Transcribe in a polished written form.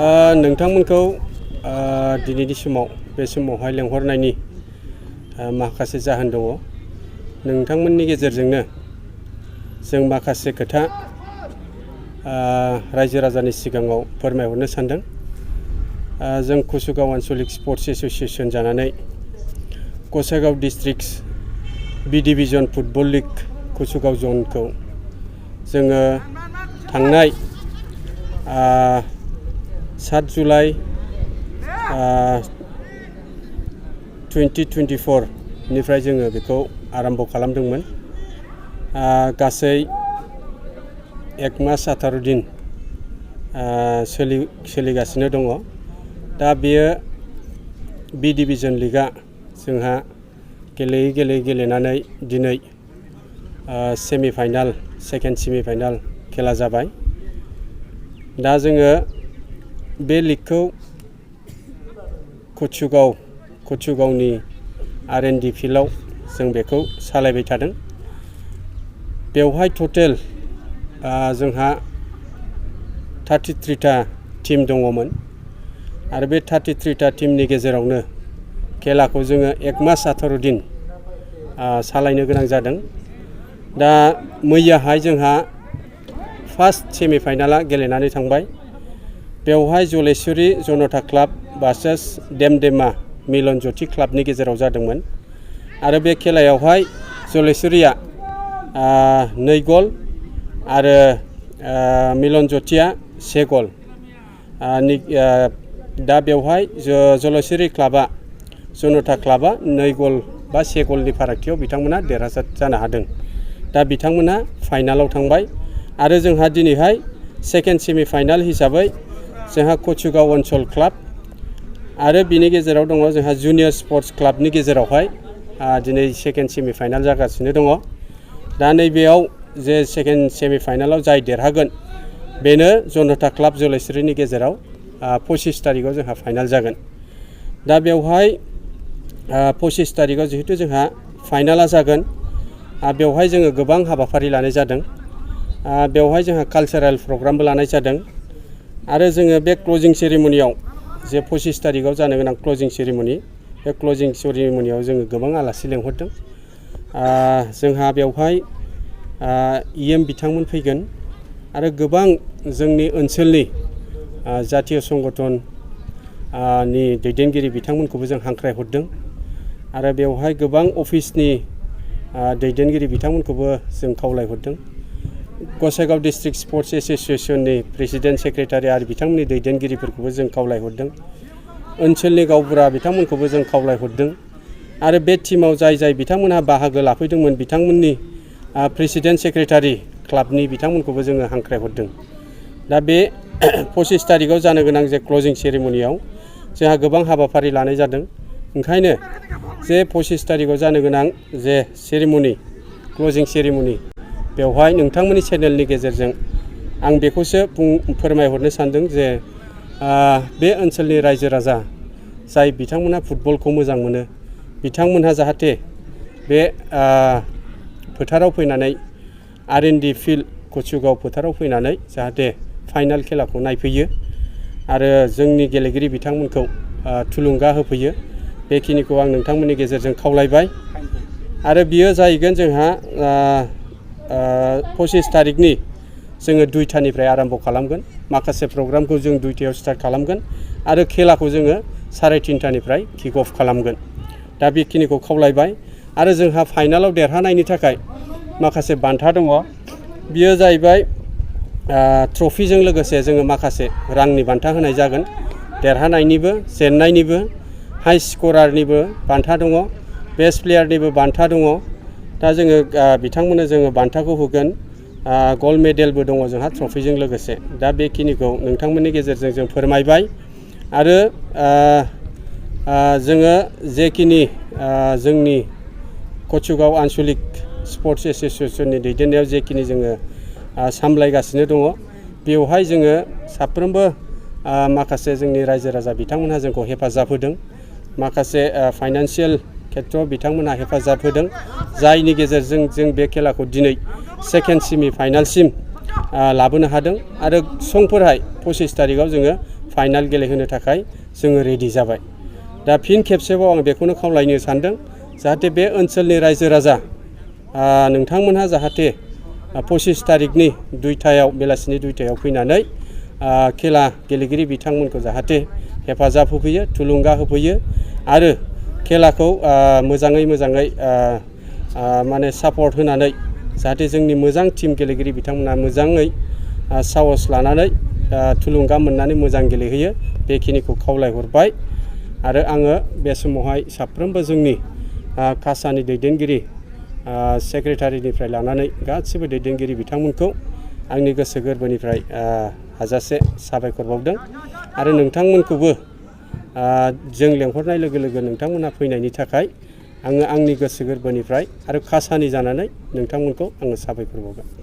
नोंथांमोनखौ दिनैनि समाव बे समावहाय लेंहरनायनि माखासे जाहोन दङ। नोंथांमोननि गेजेरजोंनो जों माखासे खोथा रायजो राजानि सिगाङाव फोरमायहरनो सानदों। जों कुसुगाव आन्चलिक स्पर्ट्स एसोसिएशन जानानै गसाइगाव डिस्ट्रिक्ट बी डिविजन फुटबल लीग कुसुगाव जनखौ जोङो थांनाय 7 जुलाइ 2024 निफ्राय जोङो बेखौ आरम्भ खालामदोंमोन। गासै 1 मास 18 दिन सोलिगासिनो दङ। दा बेयो बी डिविजन लीगआ जोंहा गेलेयै गेलेनानै दिनै सेमिफाइनाल सेकेन्ड सेमिफाइनाल खेला जाबाय। दा जोङो बे लीगखौ कुसुगावनि R&D फिल्डआव जों बेखौ सालायबाय थादों। बेवहाय टटेल जोंहा 33टा टीम दङमोन आरो बे 33टा टीमनि गेजेरावनो खेलाखौ जोङो 1 मास 18 दिन सालायनो गोनां जादों। दा मैयाहाय जोंहा फार्स्ट सेमिफाइनाला गेलेनानै थांबाय। बेवहाय जलेश्वरी जनता क्लाब भार्सेस देमदेमा मिलन ज्योति क्लाबनि गेजेराव जादोंमोन आरो बे खेलायावहाय जलेश्वरीया 2 गल आरो मिलन ज्योतिया 1 गल। दा बेवहाय जलेश्वरी क्लाबा जनता क्लाबा 2 गल बा 1 गलनि फारागथियाव बिथांमोना देरहासार जानो हादों। दा बिथांमोना फाइनालाव थांबाय आरो जोंहा दिनैहाय सेकेन्ड सेमिफाइनाल हिसाबै जोंहा कुसुगाव ओनसोल क्लाब आरो बिनि गेजेराव दङ जोंहा जुनियर स्पर्ट्स क्लाबनि गेजेरावहाय दिनै सेकेन्ड सेमिफाइनाल जागासिनो दङ। दा नैबेयाव जे सेकेन्ड सेमिफाइनालाव जाय देरहागोन बेनो जनता क्लाब जलेश्वरीनि गेजेराव 25 तारिखआव जोंहा फाइनाल जागोन। दा बेवहाय 25 तारिखआव जिहेतु जोंहा फाइनाला जागोन, बेवहाय जोङो गोबां हाबाफारि लानाय जादों। बेवहाय जोंहा कालचारेल प्रग्रामबो लानाय जादों आरो जोङो बे क्लजिं सेरेमनियाव जे 25 तारिखआव जानो गोनां क्लजिं सेरेमनि, बे क्लजिं सेरेमनियाव जोङो गोबां आलासि लेंहरदों। जोंहा बेवहाय EM बिथांमोन फैगोन आरो गोबां जोंनि ओनसोलनि जातीय संगठननि दैदेनगिरि बिथांमोनखौबो जों हांख्रायहरदों आरो बेवहाय गोबां अफिसनि दैदेनगिरि बिथांमोनखौबो जों खावलायहरदों। गसाइगाव डिस्ट्रिक्ट स्पर्ट्स एसोसिएशननि प्रेसिडेन्ट सेक्रेटारि आरो बिथांमोननि दैदेनगिरिफोरखौबो जों खावलायहरदों। ओनसोलनि गावबुरा बिथांमोनखौबो जों खावलायहरदों आरो बे टीमाव जाय बिथांमोनहा बाहागो लाफैदोंमोन बिथांमोननि प्रेसिडेन्ट सेक्रेटारि क्लाबनि बिथांमोनखौबो जोङो हांख्रायहरदों। दा बे 25 तारिखआव जानो गोनां जे क्लजिं सेरेमनियाव जोंहा गोबां हाबाफारि लानाय जादों। ओंखायनो जे 25 तारिखआव जानो गोनां जे सेरेमनि क्लजिं सेरेमनि बेवहाय नोंथांमोननि चेनेलनि गेजेरजों आं बेखौसो फोरमायहरनो सानदों जे बे ओनसोलनि रायजो राजा जाय बिथांमोनहा फुटबलखौ मोजां मोनो बिथांमोनहा जाहाथे बे फोथाराव फैनानै R&D फिल्ड कुसुगाव फोथाराव फैनानै जाहाथे फाइनाल खेलाखौ नायफैयो आरो जोंनि गेलेगिरि बिथांमोनखौ थुलुंगा होफैयो। बेखिनिखौ आं नोंथांमोननि गेजेरजों खावलायबाय आरो बियो जाहैगोन जोंहा 25 तारिखनि जोङो 2टानिफ्राय आरम्भ खालामगोन। माखासे प्रग्रामखौ जों 2टायाव स्टार्ट खालामगोन आरो खेलाखौ जोङो 3:30निफ्राय किक अफ खालामगोन। दा बेखिनिखौ खावलायबाय आरो जोंहा फाइनालाव देरहानायनि थाखाय माखासे बान्था दङ। बियो जाहैबाय ट्रफिजों लोगोसे जोङो माखासे रांनि बान्था होनाय जागोन। देरहानायनिबो जेननायनिबो हाइ स्करारनिबो बान्था दङ, बेस्ट प्लेयारनिबो बान्था दङ। दा जोङो बिथांमोननो जोङो बान्थाखौ होगोन। गल्ड मेडेलबो दङ जोंहा ट्रफिजों लोगोसे। दा बेखिनिखौ नोंथांमोननि गेजेरजों जों फोरमायबाय आरो जोङो जेखिनि जोंनि कुसुगाव आन्चलिक स्पर्ट्स एसोसिएशननि दैदेननायाव जेखिनि जोङो सामलायगासिनो दङ बेवहाय जोङो साफ्रोमबो माखासे जोंनि रायजो राजा बिथांमोनहा जोंखौ हेफाजाब होदों। माखासे फाइनान्सियेल खेथ्रआव बिथांमोनहा हेफाजाब होदों, जायनि गेजेरजों जों बे खेलाखौ दिनै सेकेन्ड सेमिफाइनालसिम लाबोनो हादों आरो समफोरहाय 25 तारिखआव जोङो फाइनाल गेलेहोनो थाखाय जोङो रेडि जाबाय। दा फिन खेबसेबाव आं बेखौनो खावलायनो सानदों जाहाथे बे ओनसोलनि रायजो राजा नोंथांमोनहा जाहाथे 25 तारिखनि 2टायाव बेलासिनि 2टायाव फैनानै खेला गेलेगिरि बिथांमोनखौ जाहाथे हेफाजाब होफैयो, थुलुंगा होफैयो आरो खेलाखौ मोजाङै माने सापर्ट होनानै जाहाथे जोंनि मोजां टीम गेलेगिरि बिथांमोना मोजाङै साहस लानानै थुलुंगा मोननानै मोजां गेलेहैयो बेखिनिखौ खावलायहरबाय। आरो आङो बे समावहाय साफ्रोमबो जोंनि कासानि दैदेनगिरि सेक्रेटारिनिफ्राय लानानै गासिबो दैदेनगिरि बिथांमोनखौ आंनि गोसो गोरबोनिफ्राय हाजासे साबायखर बावदों आरो नोंथांमोनखौबो जों लेंहरनाय लोगो लोगो नोंथांमोनहा फैनायनि थाखाय आङो आंनि गोसो गोरबोनिफ्राय आरो कासानि जानानै नोंथांमोनखौ आङो साबायखर बावगोन।